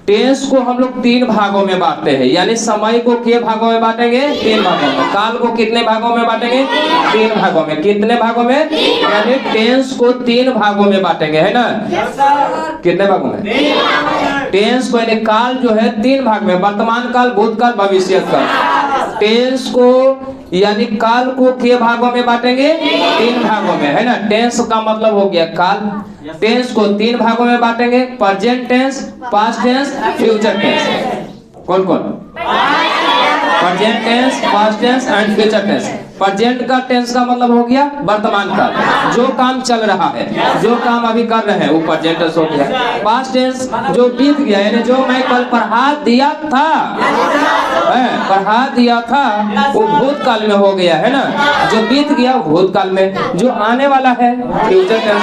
Tense को हम लोग 3 भागों में बांटते हैं, यानी समय को कितने भागों में बांटेंगे? 3 भागों में। काल को कितने भागों में बांटेंगे? 3 भागों में। कितने भागों में? यानी टेंस को 3 भागों में बांटेंगे, है ना? कितने भागों में? टेंस को यानी काल जो है 3 भाग में, वर्तमान काल, भूतकाल, भविष्य काल। टेंस को यानी काल को कितने भागों में बांटेंगे? 3 भागों में, है ना? टेंस का मतलब हो गया काल। टेंस को 3 भागों में बांटेंगे, present tense, past tense, future tense. कौन कौन? Present tense, past tense and future tense. Present का टेंस का मतलब हो गया वर्तमान काल, जो काम चल रहा है, जो काम अभी कर रहे हैं, वो प्रेजेंट टेंस हो गया। पास्ट टेंस जो बीत गया, यानी जो मैं कल पढ़ा दिया था, वो भूतकाल में हो गया, है ना? जो बीत गया भूतकाल में। जो आने वाला है फ्यूचर टेंस,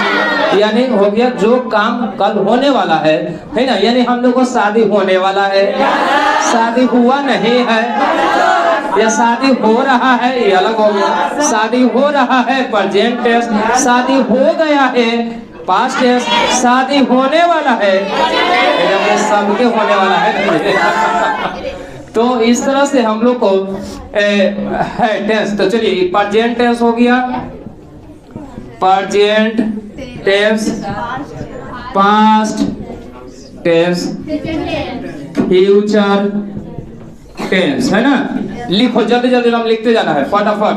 यानी हो गया जो काम कल होने वाला है ना? यानी हम लोग को शादी होने वाला है, शादी हुआ नहीं है, या शादी हो रहा है, ये अलग हो गया। शादी हो रहा है प्रेजेंट टेंस, शादी हो गया है पास्ट टेंस, शादी होने वाला है, सबके होने वाला है। तो इस तरह से हम लोग को है टेंस। तो चलिए प्रेजेंट टेंस हो गया, present tense, past tense, future tense, है ना? लिखो जल्दी जल्दी, हम लिखते जाना है फटाफट।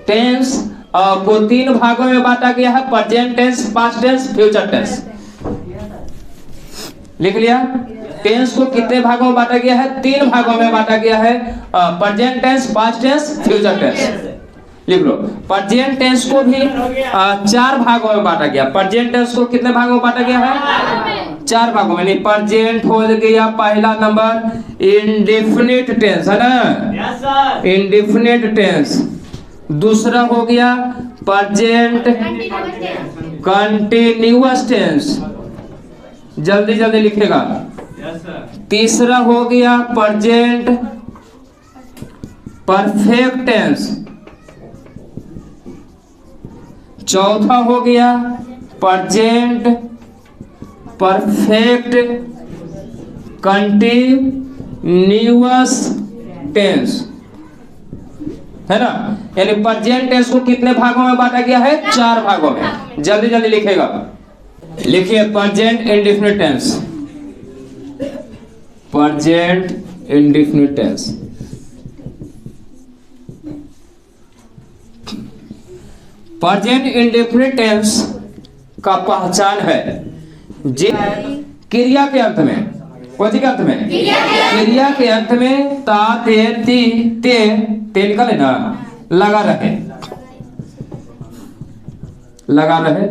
टेंस को 3 भागों में बांटा गया है, present tense, past tense, future tense. लिख लिया? टेंस को कितने भागों में बांटा गया है? 3 भागों में बांटा गया है, present tense, past tense, future tense. लिख लो। प्रेजेंट टेंस को भी 4 भागों में बांटा गया। प्रेजेंट टेंस को कितने भागों में बांटा गया है? 4 भागों में। नहीं, प्रेजेंट हो गया पहला नंबर इंडेफिनिट टेंस, है ना? Indefinite tense. दूसरा हो गया प्रेजेंट कंटिन्यूअस टेंस, जल्दी जल्दी लिखेगा। तीसरा हो गया प्रेजेंट परफेक्ट टेंस। चौथा हो गया प्रेजेंट परफेक्ट कंटिन्यूअस टेंस, है ना? यानी प्रेजेंट टेंस को कितने भागों में बांटा गया है? 4 भागों में। जल्दी जल्दी लिखेगा। लिखिए present indefinite tense, present indefinite tense. Present indefinite tense का पहचान है क्रिया के अंत में, कौन सी के अंत में? क्रिया के अंत में ता, ते, ती, ते निकले ना, लगा रहे, लगा रहे,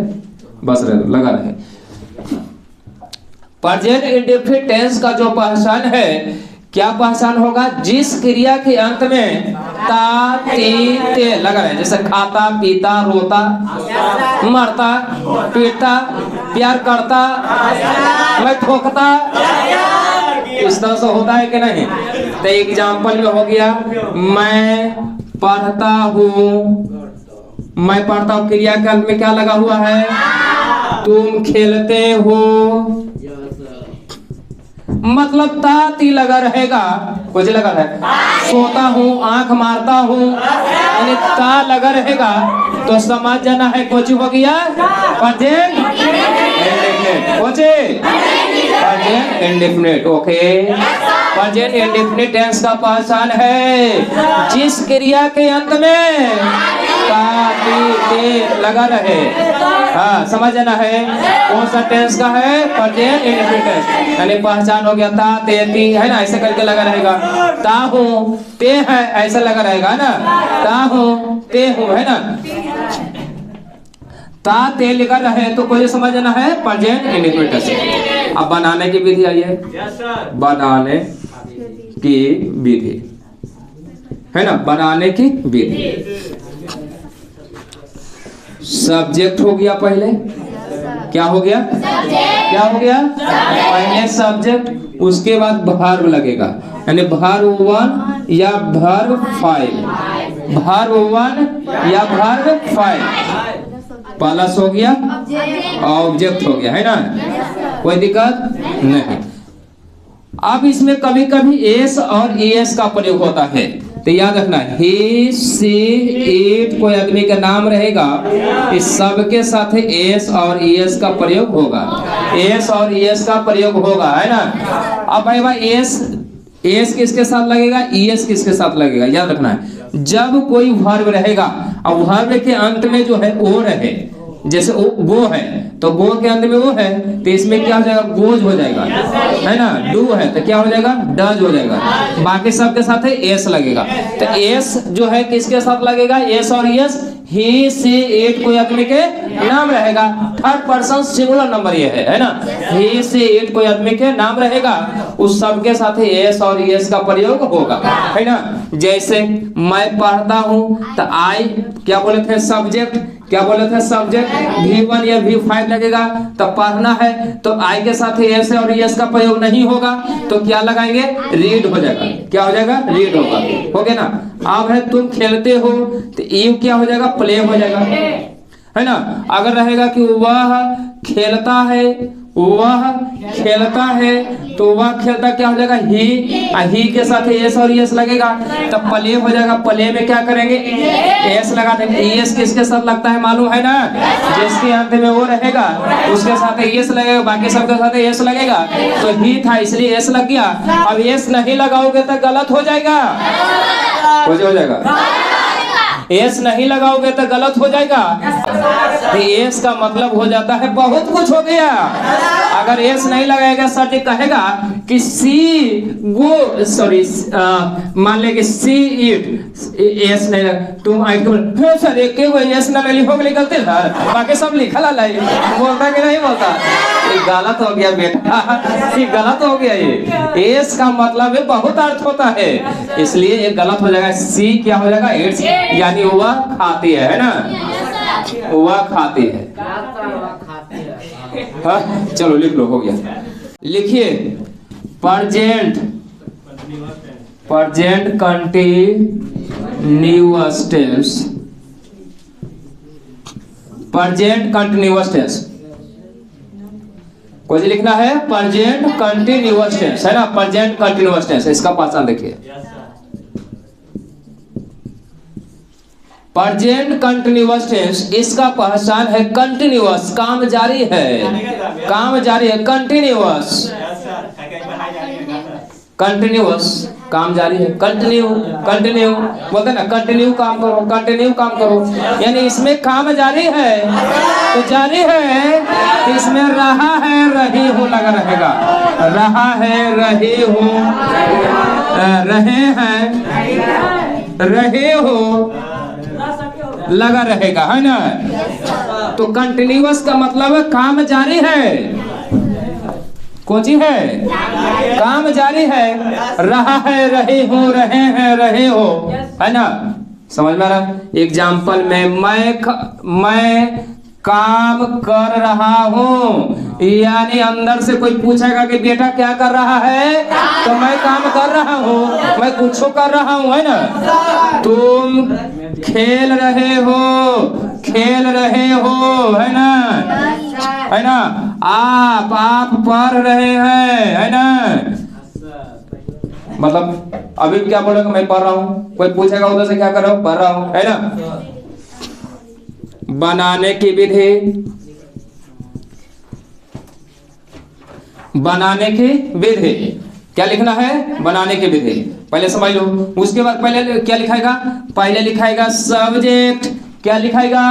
बस रहे, लगा रहे। प्रेजेंट इंडेफिनिट टेंस का जो पहचान है, क्या पहचान होगा? जिस क्रिया के अंत में ता, ती, ते लगा रहे, जैसे खाता, पीता, रोता, मरता, पीटता, प्यार करता, मैं ठोकता, इस तरह से होता है कि नहीं? तो एग्जाम्पल में हो गया मैं पढ़ता हूँ, मैं पढ़ता हूँ क्रिया के अंत में क्या लगा हुआ है? तुम खेलते हो, मतलब ताती लगा रहेगा, कुछ लगा है। सोता हूँ, आंख मारता हूँ, यानी ता लगा रहेगा, तो समझ जाना है कुछ हो गया present indefinite. Okay, present indefinite tense का पहचान है जिस क्रिया के अंत में ता, ती, ते लगा रहे। हाँ, समझ जाना है कौन सा टेंस का है? Present indefinite tense. यानी पहचान हो गया ता, ते, ती, है ना? ऐसे करके लगा रहेगा। ता हूँ, ते है, ऐसा लगा रहेगा ना? ता हूँ, ते हूँ, है ना? ता, ते लगा रहे तो कोई समझना है प्रेजेंट इंडेफिनिट टेंस। अब बनाने की विधि आइए, बनाने की विधि, है ना? बनाने की विधि। सब्जेक्ट हो गया पहले, क्या हो गया? क्या हो गया? पहले सब्जेक्ट, उसके बाद वर्ब लगेगा, यानी वर्ब 1 या वर्ब 5, वर्ब 1 या वर्ब 5 प्लस हो गया ऑब्जेक्ट हो गया, है ना? कोई दिक्कत नहीं। अब इसमें कभी कभी एस और ईएस का प्रयोग होता है, तो याद रखना, ही सी इट कोई आदमी का नाम रहेगा, इस सब के साथ एस और ईएस का प्रयोग होगा, एस और ईएस का प्रयोग होगा, है ना। अब भाई भाई एस किसके साथ लगेगा, ईएस किसके साथ लगेगा, याद रखना है। जब कोई वर्ब रहेगा और वर्ब के अंत में जो है ओ रहे, जैसे गो है तो गो के अंत में वो है, तो इसमें क्या हो जाएगा, गोज हो जाएगा, है ना। डू है तो क्या हो जाएगा, डज हो जाएगा। बाकी सब के साथ है एस लगेगा, तो एस जो है किसके साथ लगेगा, एस और यस, ही सी इट कोई आदमी के नाम रहेगा, थर्ड पर्सन सिंगुलर नंबर ये है ना। ही सी इट कोई आदमी के नाम रहेगा, उस सब के साथ एस और यस का प्रयोग होगा, है ना। जैसे मैं पढ़ता हूँ तो आई क्या बोले थे, सब्जेक्ट, क्या बोले थे, सब्जेक्ट। V1 या V5 लगेगा, तो पढ़ना है तो आई के साथ एस और यस का प्रयोग नहीं होगा, तो क्या लगाएंगे, रीड हो जाएगा, क्या हो जाएगा, रीड होगा, हो गया ना। अब है तुम खेलते हो तो यू क्या हो जाएगा, प्ले हो जाएगा, है ना। अगर रहेगा कि वह खेलता है, वह खेलता है, तो वह खेलता क्या हो जाएगा, ही के साथ एस और यस लगेगा, तो प्ले हो जाएगा। प्ले में क्या करेंगे, एस लगा देंगे। एस किसके साथ लगता है मालूम है ना, जिसके अंत में वो रहेगा उसके साथ एस लगेगा, बाकी सबके साथ एस लगेगा, तो ही था इसलिए एस लग गया। अब एस नहीं लगाओगे तो गलत हो जाएगा, हो जाएगा, एस नहीं लगाओगे तो गलत हो जाएगा। तो एस का मतलब हो जाता है बहुत कुछ हो गया। अगर एस नहीं लगाएगा, सर जी कहेगा कि सी गो, सॉरी मान ले कि सी इट, एस नहीं लगा, तुम आई के सर एक के एस ना लिखो के निकलते सर, बाकी सब लिखा ला लाई, बोलता कि नहीं बोलता, ये गलत हो गया बेटा, ये गलत हो गया। ये एस का मतलब है बहुत अर्थ होता है, इसलिए ये गलत हो जाएगा। सी क्या हो जाएगा, इट्स, यानी वह खाती है ना, वह खाती है। हाँ चलो लिख लो, हो गया। लिखिए present, present continuous tense, present continuous tense कुछ लिखना है, प्रेजेंट कंटीन्यूअस टेंस, है ना, प्रेजेंट कंटीन्यूअस टेंस। इसका पहचान देखिए, प्रेजेंट कंटीन्यूअस टेंस, इसका पहचान है कंटीन्यूअस, काम जारी है, काम जारी है, कंटीन्यूअस, कंटीन्यूअस काम जारी है, कंटिन्यू, कंटिन्यू बोलते ना, कंटिन्यू काम करो, कंटिन्यू काम करो, यानी इसमें काम जारी है, तो जारी है, तो इसमें रहा है, रही हूँ लगा रहेगा, रहा है, रही हूँ, रहे हैं, रहे हो लगा रहेगा, है ना। तो कंटिन्यूअस का मतलब है काम जारी है, कोची है, काम जारी है, रहा है, रहे हो, रहे हैं, रहे हो, है ना। समझ में आ रहा। एग्जाम्पल में मैं काम कर रहा हूँ, यानी अंदर से कोई पूछेगा कि बेटा क्या कर रहा है, तो मैं काम कर रहा हूँ, मैं कुछ कर रहा हूँ, है ना। तुम खेल रहे हो, खेल रहे हो, है ना, है ना। आप पढ़ रहे हैं, है ना। मतलब अभी क्या बोलेगा, मैं पढ़ रहा हूँ, कोई पूछेगा उधर से क्या कर रहा हूँ, पढ़ रहा हूँ, है ना। बनाने की विधि, बनाने की विधि क्या लिखना है, बनाने की विधि पहले समझ लो। उसके बाद पहले क्या लिखाएगा, पहले लिखाएगा सब्जेक्ट, क्या लिखाएगा,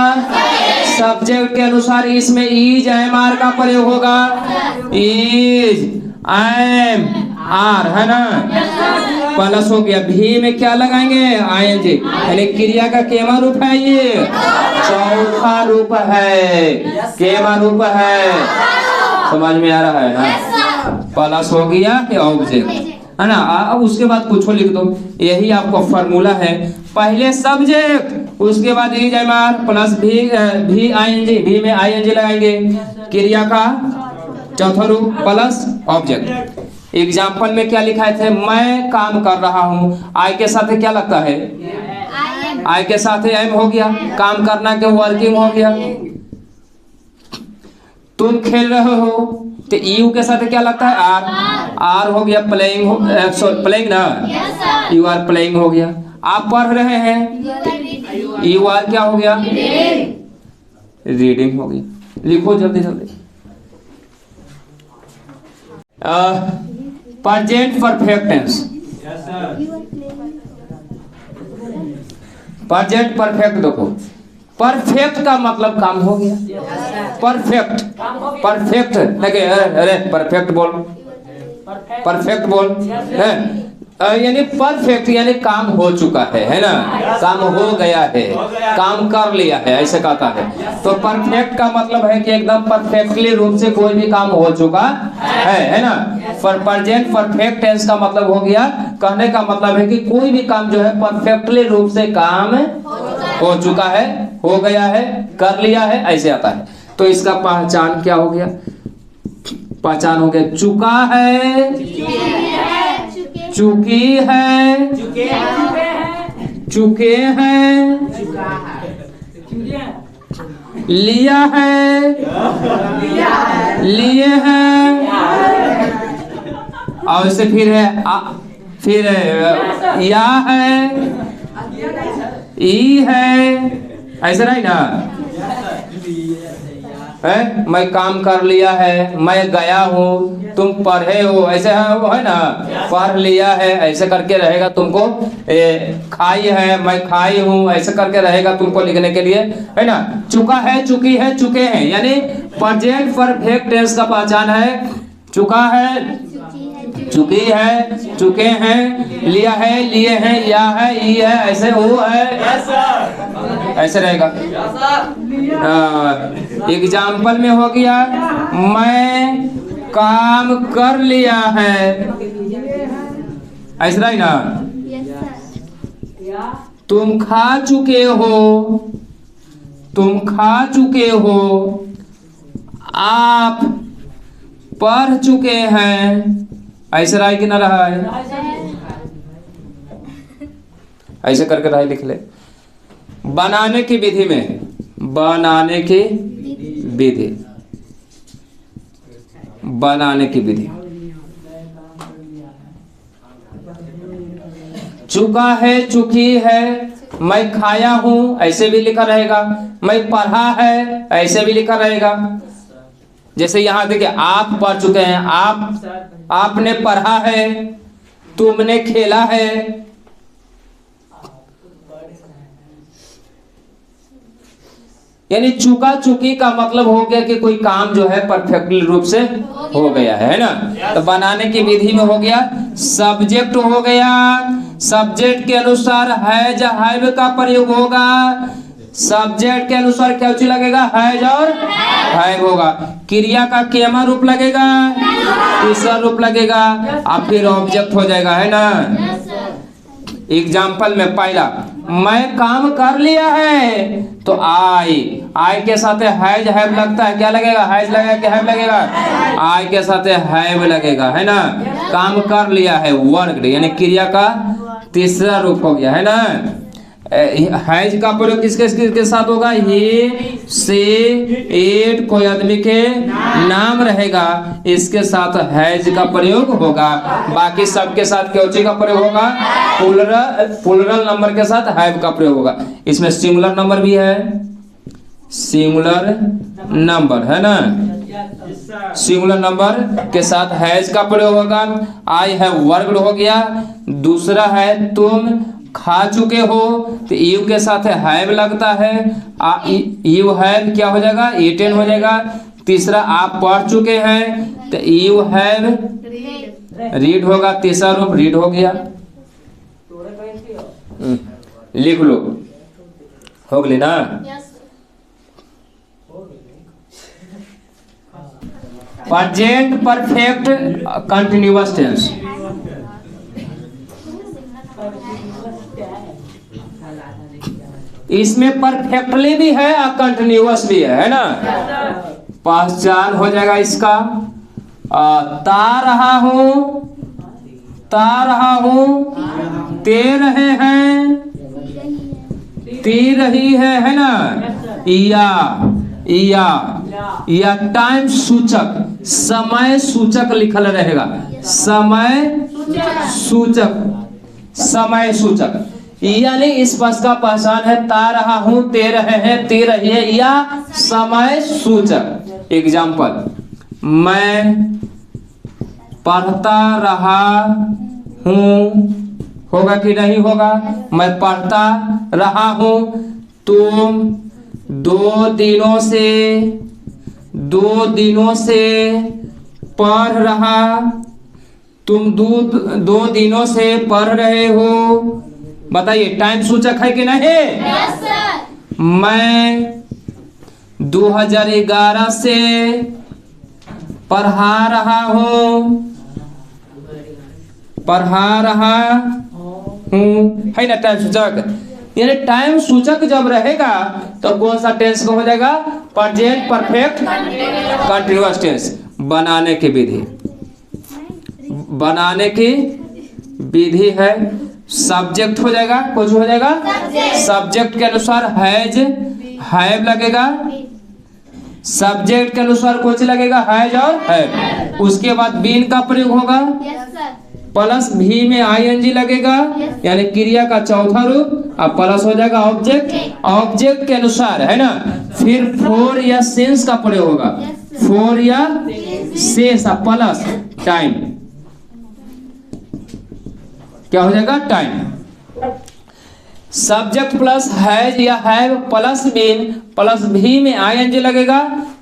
सब्जेक्ट के अनुसार इसमें इज एम आर का प्रयोग होगा, इज एम आर, है ना, प्लस हो गया। भी में क्या लगाएंगे, आईएनजी, यानी क्रिया का केमा रूप है, ये चौथा रूप है, केमा रूप है, समझ में आ रहा है ना। प्लस हो गया ऑब्जेक्ट, है ना। अब उसके बाद कुछ लिख दो, यही आपको फार्मूला है। पहले सब्जेक्ट, उसके बाद इज एम आर प्लस भी आईएनजी, भी में आईएनजी लगाएंगे, क्रिया का चौथा रूप प्लस ऑब्जेक्ट। एग्जाम्पल में क्या लिखा थे, मैं काम कर रहा हूँ, आई के साथ क्या लगता है, आई के साथ एम हो गया, काम करना के वर्किंग हो गया। तुम खेल रहे हो तो यू के साथ क्या लगता है आर, आर हो गया प्लेइंग, प्लेइंग ना, यू आर प्लेइंग हो गया। आप पढ़ रहे हैं, यू आर क्या हो गया, रीडिंग हो गया। लिखो जल्दी जल्दी। Present perfect tense, present perfect देखो, परफेक्ट का मतलब काम हो गया, परफेक्ट, परफेक्ट लगे, अरे परफेक्ट बोल, परफेक्ट बोल है, यानी परफेक्ट यानी काम हो चुका है ना, काम हो गया है, काम कर लिया है, ऐसे कहता है। तो परफेक्ट का मतलब है कि एकदम परफेक्टली रूप से कोई भी काम हो चुका है ना। पर प्रेजेंट परफेक्ट टेंस का मतलब हो गया, कहने का मतलब है कि कोई भी काम जो है परफेक्टली रूप से काम हो चुका है, हो गया है, कर लिया है, ऐसे आता है। तो इसका पहचान क्या हो गया, पहचान हो गया चुका है, चुकी है, चुके हैं, लिया है, लिए हैं, और इससे फिर है फिर या है, ई है, ऐसा नहीं ना है। मैं काम कर लिया है, मैं गया हूँ, तुम पढ़े हो, ऐसे है वो है ना, पढ़ लिया है, ऐसे करके रहेगा तुमको। खाई है, मैं खाई हूँ, ऐसे करके रहेगा तुमको लिखने के लिए, है ना। चुका है, चुकी है, चुके हैं, यानी प्रेजेंट परफेक्ट टेंस का पहचान है चुका है, चुकी है, चुके हैं, लिया है, लिए हैं, या है, ई है, ऐसे वो है, ऐसे रहेगा। एग्जाम्पल में हो गया मैं काम कर लिया है, ऐसा ही ना। तुम खा चुके हो, तुम खा चुके हो, आप पढ़ चुके हैं, ऐसे रहा है कि ना रहा है, ऐसे करके रहा है, लिख ले। बनाने की विधि में, बनाने की विधि, बनाने की विधि, चुका है, चुकी है, मैं खाया हूं, ऐसे भी लिखा रहेगा, मैं पढ़ा है, ऐसे भी लिखा रहेगा। जैसे यहां देखिए आप पढ़ चुके हैं, आपने पढ़ा है, तुमने खेला है, यानी चुका चुकी का मतलब हो गया कि कोई काम जो है परफेक्टली रूप से हो गया है ना। तो बनाने की विधि में हो गया सब्जेक्ट हो गया, सब्जेक्ट के अनुसार हैज हैव का प्रयोग होगा, सब्जेक्ट के अनुसार क्या चीज लगेगा, हैज और हैव होगा। क्रिया का केमा रूप लगेगा, तीसरा रूप लगेगा, और फिर ऑब्जेक्ट हो जाएगा, है ना। एग्जाम्पल में पहला मैं काम कर लिया है, तो आई के साथ हैज हैव लगता है, क्या लगेगा, हैज लगेगा कि हैव लगेगा, आई के साथ हैव लगेगा, है ना। काम कर लिया है, वर्क, यानी क्रिया का तीसरा रूप हो गया, है ना। हैज का प्रयोग किसके साथ होगा, ये से एट, कोई आदमी के नाम रहेगा, इसके साथ हैज का प्रयोग होगा। बाकी सबके साथ क्योंची का प्रयोग होगा, प्लुरल नंबर के साथ हैव का प्रयोग होगा। इसमें सिंगुलर नंबर भी है, सिंगुलर नंबर है ना, सिंगुलर नंबर के साथ हैज का प्रयोग होगा। आई हैव वर्कड हो गया। दूसरा है तुम खा चुके हो, तो यू के साथ हैव लगता है, यू हैव क्या हो जाएगा, ईटेन हो जाएगा। तीसरा आप पढ़ चुके हैं, तो यू हैव रीड होगा, तीसरा रूप रीड हो गया। लिख लो, हो गई ना। प्रेजेंट परफेक्ट कंटिन्यूअस टेंस, इसमें परफेक्टली भी है और कंटिन्यूअस भी है ना। पहचान हो जाएगा इसका, ता रहा हूं, ता रहा हूं, ते रहे हैं, ती रही है ना। इया, इया या टाइम सूचक, समय सूचक लिखल रहेगा, समय सूचक, समय सूचक। यानी इस पद का पहचान है ता रहा हूं, ते रहे हैं, ती रही है, या समय सूचक। एग्जाम्पल, मैं पढ़ता रहा हूं, होगा कि नहीं होगा? मैं पढ़ता रहा हूं, तुम 2 दिनों से पढ़ रहा, तुम 2 दिनों से पढ़ रहे हो। बताइए टाइम सूचक है कि नहीं? Yes sir. मैं 2011 से पढ़ा रहा हूँ, है ना टाइम सूचक। यानी टाइम सूचक जब रहेगा तो कौन सा टेंस का हो जाएगा? Present perfect continuous tense. बनाने की विधि, बनाने की विधि है, सब्जेक्ट हो जाएगा, कुछ हो जाएगा सब्जेक्ट के अनुसार हैज हैव लगेगा, सब्जेक्ट के अनुसार कुछ लगेगा हैज और हैव। उसके बाद बीन का प्रयोग होगा, यस सर। प्लस भी में आईएनजी लगेगा, यानी क्रिया का चौथा रूप, अब प्लस हो जाएगा ऑब्जेक्ट, ऑब्जेक्ट के अनुसार, है ना। फिर फोर या सिंस का प्रयोग होगा, फोर या सिंस प्लस टाइम, क्या हो जाएगा? टाइम। सब्जेक्ट प्लस हैज या हैव प्लस बीन प्लस भी में आईएनजी लगेगा,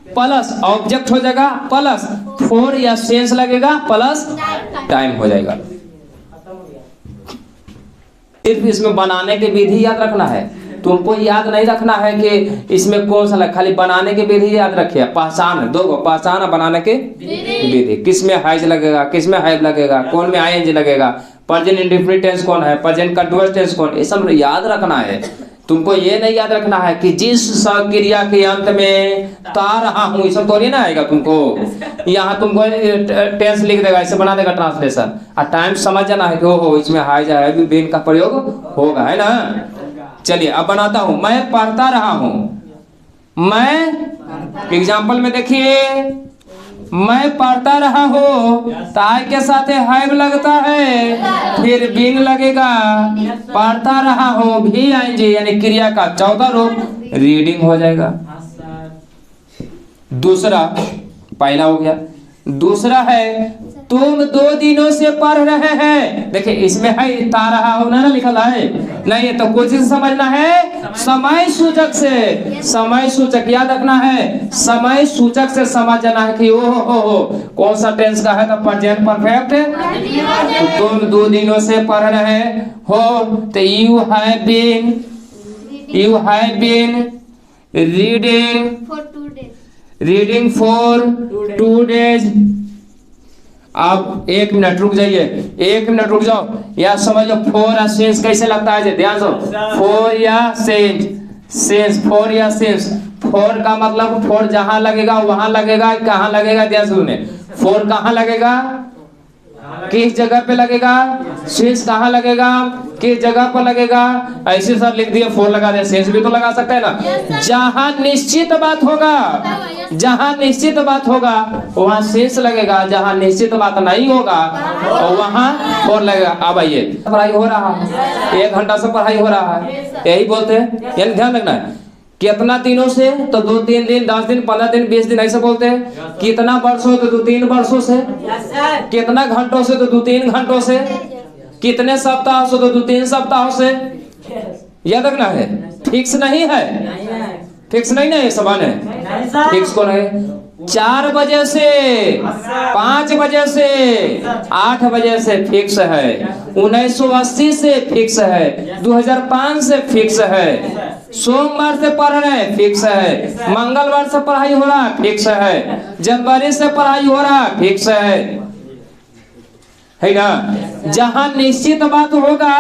प्लस ऑब्जेक्ट हो जाएगा, प्लस फोर या सेंस लगेगा, प्लस टाइम हो जाएगा। सिर्फ इसमें बनाने की विधि याद रखना है, तुमको याद नहीं रखना है कि इसमें कौन सा लगा, खाली बनाने की विधि याद रखिए। पहचान, दो पहचान है बनाने की विधि, किस में हैज लगेगा, किस में हैव लगेगा, कौन में आईएनजी लगेगा, प्रेजेंट इंडेफिनिट टेंस कौन है, प्रेजेंट कंटीन्यूअस टेंस कौन, ये सब याद रखना है। तुमको ये नहीं याद रखना है कि जिस क्रिया के अंत में ता रहा हूं, ये सब तो नहीं ना आएगा तुमको। यहाँ तुमको टेंस लिख देगा, इसे बना देगा ट्रांसलेशन, और टाइम समझ जाना है कि हो इसमें हैज है बीन का प्रयोग होगा, है ना। चलिए अब बनाता हूं, मैं पढ़ता रहा हूं, मैं एग्जाम्पल में देखिए, मैं पढ़ता रहा हूँ, ताई के साथ हैव लगता है, फिर बीन लगेगा, पढ़ता रहा हूँ भी आएंगे, यानी क्रिया का चौथा रूप रीडिंग हो जाएगा। दूसरा, पहला हो गया, दूसरा है तुम 2 दिनों से पढ़ रहे हैं। देखिए इसमें है ता रहा हो ना लिखा है, नहीं तो कुछ समझना है समय सूचक से, समय सूचक याद रखना है, समय सूचक से समझ जाना है कि ओ कौन सा टेंस का है, तो प्रेजेंट परफेक्ट है। तो तुम 2 दिनों से पढ़ रहे हो, तो you have been reading for 2 days. अब 1 मिनट रुक जाइए, 1 मिनट रुक जाओ, या समझो फोर या सेंस कैसे लगता है, ध्यान दो। फोर या सेंस, फोर या सेंस, फोर का मतलब फोर जहां लगेगा वहां लगेगा, कहां लगेगा, ध्यान सुने। फोर कहां लगेगा, किस जगह पे लगेगा, सेंस कहां लगेगा, किस जगह पर लगेगा, ऐसे सर लिख दिए, फोर लगा दिया, सेंस भी तो लगा सकते हैं ना। जहां निश्चित बात होगा, जहां निश्चित बात होगा वहां सेंस लगेगा, जहां निश्चित बात नहीं होगा वहां फोर लगेगा। अब आइए, पढ़ाई हो रहा है, 1 घंटा से पढ़ाई हो रहा है, यही बोलते हैं, यानी ध्यान रखना है। कितना दिनों से, तो 2-3 दिन, 10 दिन, 15 दिन, 20 दिन, ऐसे बोलते हैं। कितना वर्षों, तो 2-3 वर्षों से। कितना घंटों से, तो 2-3 घंटों से। कितने सप्ताह से, तो 2-3 सप्ताहों से। याद रखना है, फिक्स नहीं है, फिक्स नहीं ना ये समान है, फिक्स कौन है? 4 बजे से 5 बजे से 8 बजे से फिक्स है, 1980 से फिक्स है, 2005 से फिक्स है, सोमवार से पढ़ रहे फिक्स है, मंगलवार से पढ़ाई हो रहा फिक्स है, जनवरी से पढ़ाई हो रहा फिक्स है ना। जहां निश्चित बात होगा,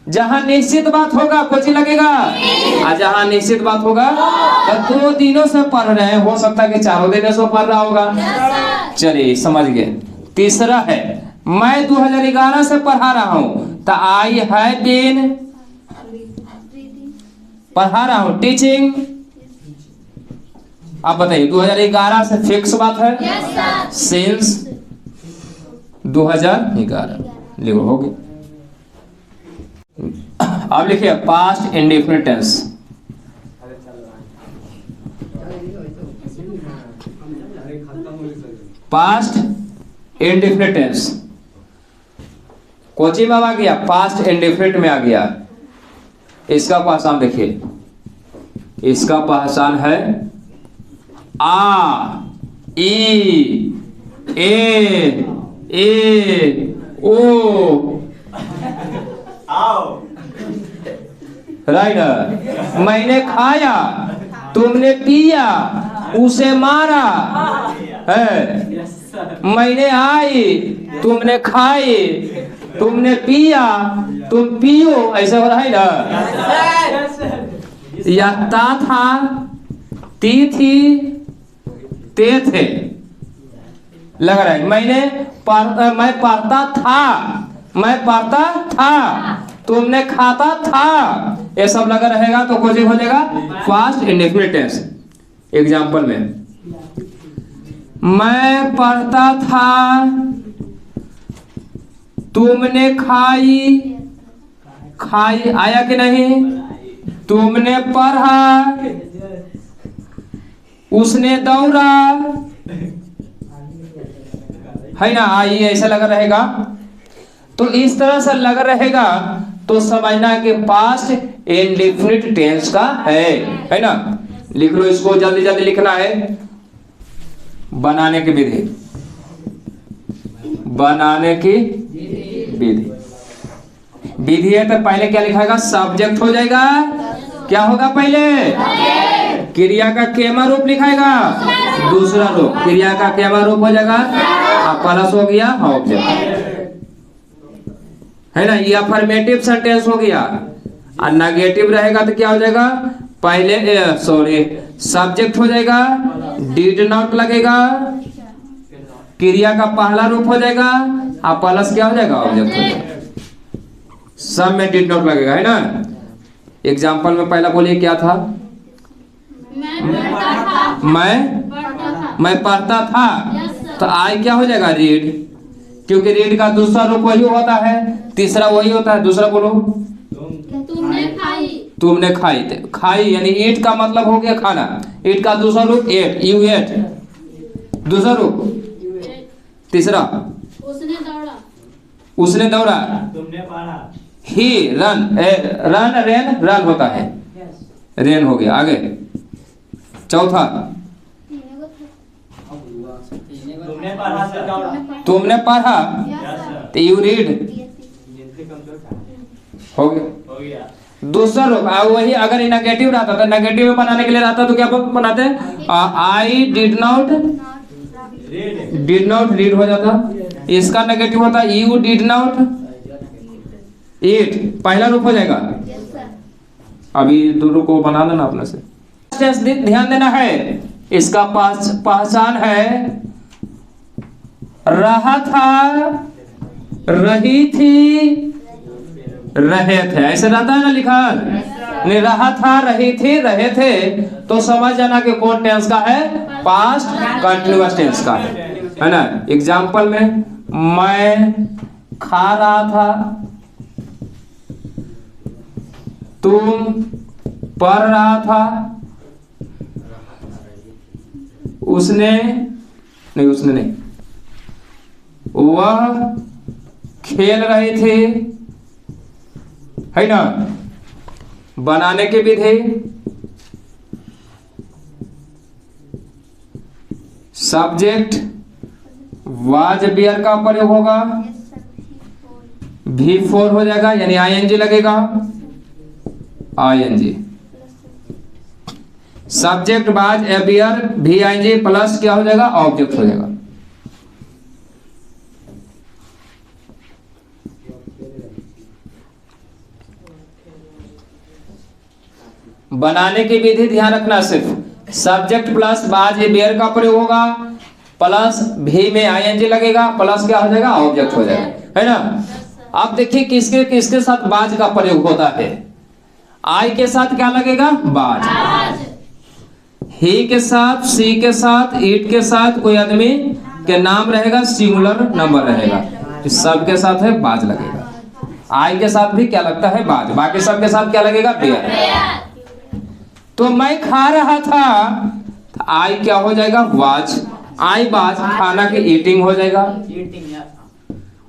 जहां निश्चित बात होगा कुछ लगेगा, और जहां निश्चित बात होगा तो 2 दिनों से पढ़ रहे हैं, हो सकता है कि 4 दिनों से पढ़ रहा होगा। चलिए समझ गए। तीसरा है, मैं 2011 से पढ़ा रहा हूं, तो आई हैव बीन, पढ़ा रहा हूं, टीचिंग आप बताइए 2011 से फिक्स बात है, यस सर। सिंस 2011 लिखो हो गया। अब लिखिए past indefinite tense. Past indefinite tense कोची में आ गया, पास्ट इंडेफिनिट में आ गया। इसका पहचान देखिए, इसका पहचान है आ, ई, ए, ओ, राइट। मैंने खाया, तुमने पिया, उसे मारा है। मैंने आई, तुमने खाई, तुमने पिया, तुम पियो, ऐसा हो रहा है ना। या ता था, ती थी, ते थे, लग रहा है। मैं पढ़ता था, मैं पढ़ता था, तुमने खाता था, ये सब लगा रहेगा तो कुछ हो जाएगा पास्ट इंडेफिनिट टेंस। एग्जाम्पल में मैं पढ़ता था, तुमने खाई, खाई आया कि नहीं, तुमने पढ़ा, उसने दौड़ा, है ना। आई ऐसा लगा रहेगा, तो इस तरह से लगा रहेगा तो समझना कि पास्ट इंडेफिनिट टेंस का है ना। लिख लो इसको, जल्दी जल्दी लिखना है। बनाने की विधि, बनाने की विधि, विधि है तो पहले क्या लिखाएगा, सब्जेक्ट हो जाएगा। क्या होगा पहले, क्रिया का केमा रूप लिखाएगा, दूसरा रूप क्रिया का केमा रूप हो जाएगा, अब प्लस हो गया ऑब्जेक्ट, है ना। ये अफर्मेटिव सेंटेंस हो गया। और नेगेटिव रहेगा तो क्या हो जाएगा, पहले सब्जेक्ट हो जाएगा, डिड नॉट लगेगा, क्रिया का पहला रूप हो जाएगा, और प्लस क्या हो जाएगा, ऑब्जेक्ट हो जाएगा। सब में डिड नॉट लगेगा, है ना। एग्जाम्पल में पहला बोलिए क्या था, मैं पढ़ता था, तो आई क्या हो जाएगा, रीड, क्योंकि रीड का दूसरा रूप वही होता है, तीसरा वही होता है। दूसरा बोलो, तुमने खाई, खाई यानी ईट का मतलब हो गया खाना, ईट का दूसरा रूप एट, यू एट, दूसरा रूप। तीसरा उसने दौड़ा, तुमने पढ़ा, ही रन, रन रेन रन होता है, रेन हो गया। आगे चौथा, तुमने पढ़ा से दौड़ा, तुमने पढ़ा, तो यू रीड हो गया। हो गया। दूसरा रूप वही अगर नेगेटिव रहता तो नेगेटिव में बनाने के लिए रहता तो क्या बनाते, I did not, did not read हो जाता। इसका नेगेटिव होता यू डिड नॉट ईट, पहला रूप हो जाएगा। अभी दोनों को बना देना अपने से। ध्यान देना है, इसका पहचान है रहा था, रही थी, रहे थे, ऐसे रहता है ना लिखा। नहीं, रहा था, रही थी, रहे थे, तो समझ जाना कि कौन टेंस का है, पास्ट कंटिन्यूअस टेंस का है ना। एग्जाम्पल में मैं खा रहा था, तुम पढ़ रहा था, उसने नहीं, वह खेल रहे थे, है ना। बनाने की विधि, सब्जेक्ट वाज बियर का प्रयोग होगा, V4 हो जाएगा यानी ING लगेगा, ING। सब्जेक्ट वाज ए बियर, VING प्लस क्या हो जाएगा, ऑब्जेक्ट हो जाएगा। बनाने की विधि ध्यान रखना, सिर्फ सब्जेक्ट प्लस बाज ए बियर का प्रयोग होगा, प्लस भी में ING लगेगा, प्लस क्या हो जाएगा, ऑब्जेक्ट हो जाएगा, है ना। अब देखिए किसके किसके साथ बाज का प्रयोग होता है। आई के साथ क्या लगेगा, बाज। ही के साथ, सी के साथ, इट के साथ कोई आदमी के नाम रहेगा, सिंगुलर नंबर रहेगा, तो सबके साथ है बाज लगेगा। आई के साथ भी क्या लगता है, बाज। बाकी सबके साथ क्या लगेगा, बेयर। तो मैं खा रहा था, आई क्या हो जाएगा, वाज। आई बाज, खाना की ईटिंग हो जाएगा।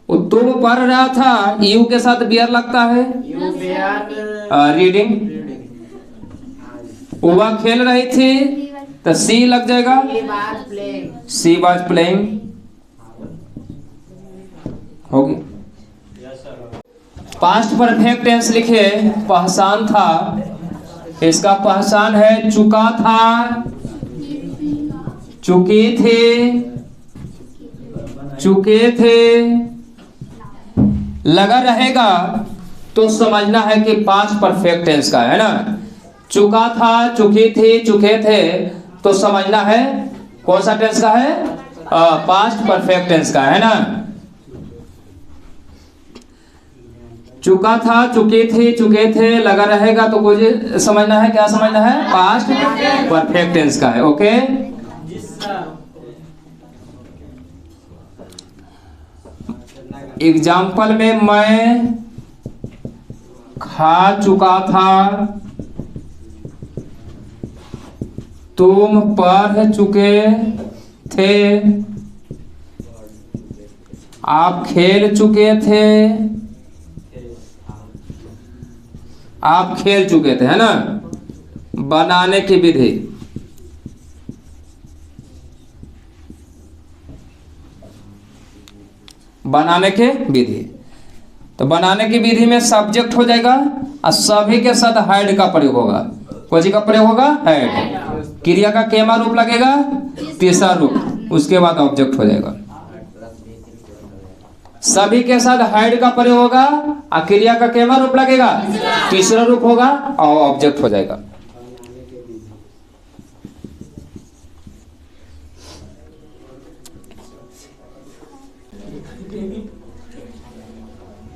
वो तुम पढ़ रहा था, यू के साथ बियर लगता है, रीडिंग। वह खेल रही थी तो सी लग जाएगा, सी वाज प्लेइंग। होगी। पास्ट परफेक्ट टेंस लिखे, पहचान था, इसका पहचान है चुका था, चुके थे, चुके थे। लगा रहेगा तो समझना है कि पास्ट परफेक्ट टेंस का है ना। चुका था, चुकी थी, चुके थे, तो समझना है कौन सा टेंस का है, पास्ट परफेक्ट टेंस का है ना। चुका था, चुकी थी, चुके थे, लगा रहेगा तो कुछ समझना है, क्या समझना है, पास्ट परफेक्ट टेंस का है। ओके। एग्जाम्पल में मैं खा चुका था, तुम पढ़ चुके थे, आप खेल चुके थे, आप खेल चुके थे, है ना। बनाने की विधि, बनाने के विधि, तो बनाने की विधि में सब्जेक्ट हो जाएगा और सभी के साथ हैड का प्रयोग होगा। कौन का प्रयोग होगा, हैड। क्रिया का केमा रूप लगेगा, तीसरा रूप, उसके बाद ऑब्जेक्ट हो जाएगा। सभी के साथ हैड का प्रयोग होगा और क्रिया का केमा रूप लगेगा, तीसरा रूप होगा और ऑब्जेक्ट हो जाएगा।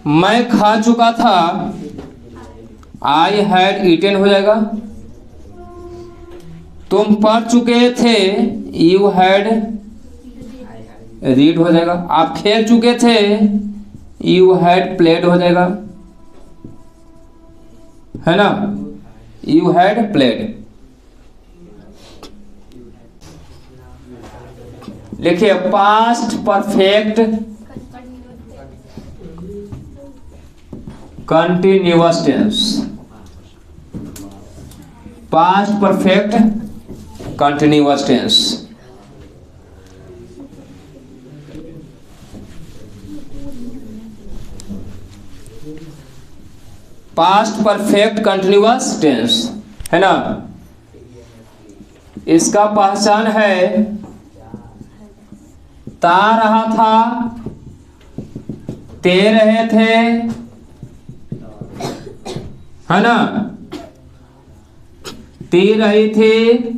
मैं खा चुका था, आई हैड ईटेन हो जाएगा। तुम पढ़ चुके थे, यू हैड रीड हो जाएगा। आप खेल चुके थे, यू हैड प्लेड हो जाएगा, है ना, यू हैड प्लेड। लिखिए past perfect continuous tense, past perfect continuous tense. Past perfect continuous tense, है ना। इसका पहचान है ता रहा था, ते रहे थे, है ना, ती रही थी,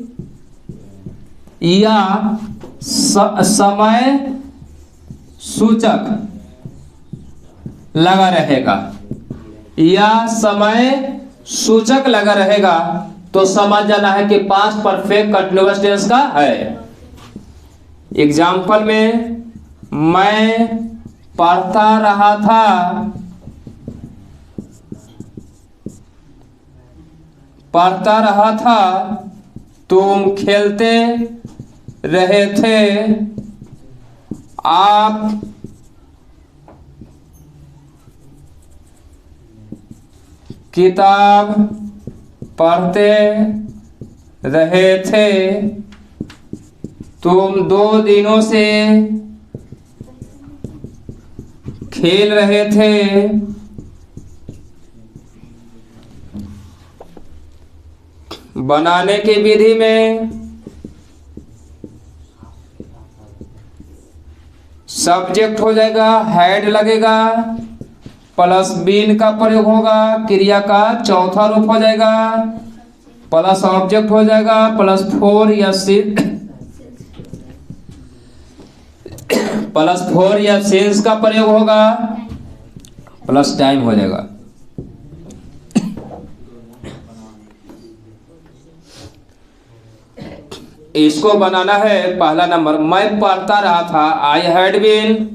या समय सूचक लगा रहेगा, या समय सूचक लगा रहेगा, तो समझ जाना है कि पास्ट परफेक्ट कंटिन्यूअस टेंस का है। एग्जाम्पल में मैं पढ़ता रहा था, पढ़ता रहा था, तुम खेलते रहे थे, आप किताब पढ़ते रहे थे, तुम 2 दिनों से खेल रहे थे। बनाने की विधि में सब्जेक्ट हो जाएगा, हैड लगेगा, प्लस बीन का प्रयोग होगा, क्रिया का चौथा रूप हो जाएगा, प्लस ऑब्जेक्ट हो जाएगा, प्लस 4 या 6 प्लस 4 या सिंस का प्रयोग होगा, प्लस टाइम हो जाएगा। इसको बनाना है पहला नंबर। मैं पढ़ता रहा था, I had been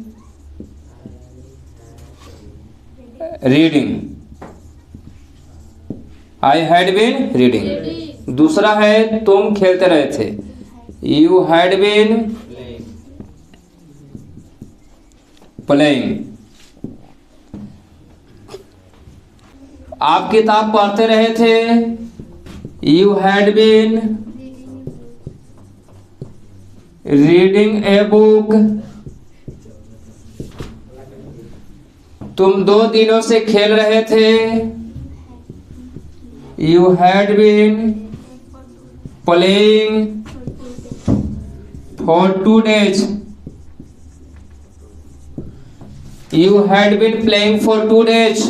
reading, I had been reading. दूसरा है तुम खेलते रहे थे, यू हैड बीन प्लेइंग। आप किताब पढ़ते रहे थे, you had been reading a book. तुम 2 दिनों से खेल रहे थे, you had been playing for 2 days। You had been playing for 2 days।